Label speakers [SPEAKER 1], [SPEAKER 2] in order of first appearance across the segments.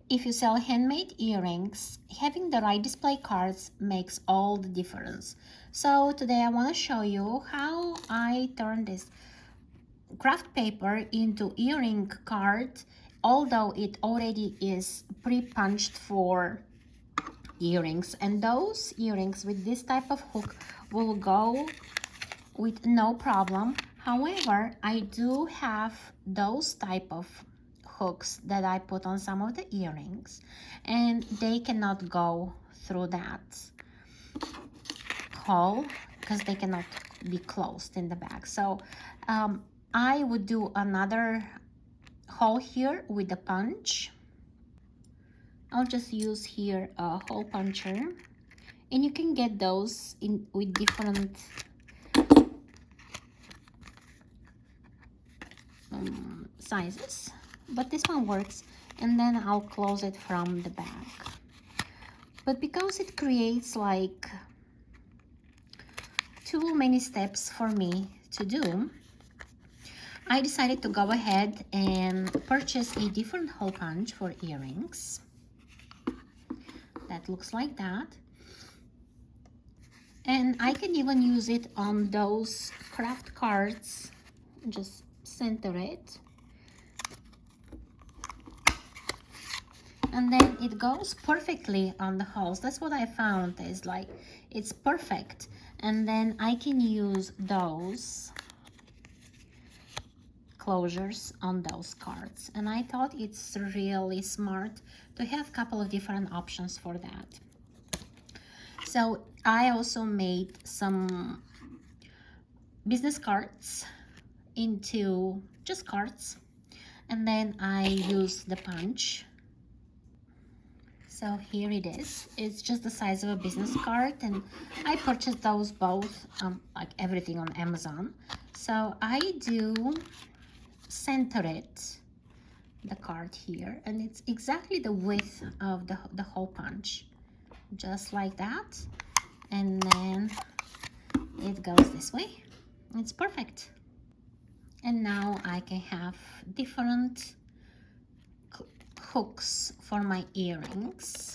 [SPEAKER 1] if you sell handmade earrings, having the right display cards makes all the difference. So today I want to show you how I turn this craft paper into earring card, although it already is pre-punched for earrings. And those earrings with this type of hook will go with no problem. However, I do have those type of hooks that I put on some of the earrings, and they cannot go through that hole because they cannot be closed in the back. So I would do another hole here with the punch. I'll just use here a hole puncher, and you can get those in with different sizes, but this one works. And then I'll close it from the back. But because it creates like too many steps for me to do, I decided to go ahead and purchase a different hole punch for earrings that looks like that. And I can even use it on those craft cards. Just center it, and then it goes perfectly on the holes. That's what I found, is like it's perfect. And then I can use those closures on those cards, and I thought it's really smart to have a couple of different options for that. So I also made some business cards into just cards, and then I use the punch. So here it is. It's just the size of a business card, and I purchased those both like everything on Amazon. So I do center it, the card here, and it's exactly the width of the hole punch, just like that. And then it goes this way. It's perfect. And now I can have different hooks for my earrings.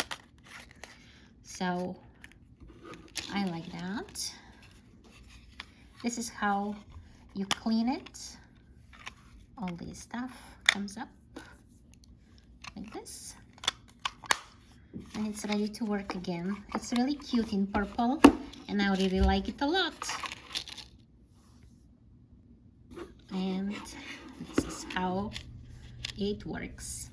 [SPEAKER 1] So I like that. This is how you clean it. All this stuff comes up like this, and it's ready to work again. It's really cute in purple, and I really like it a lot. And this is how it works.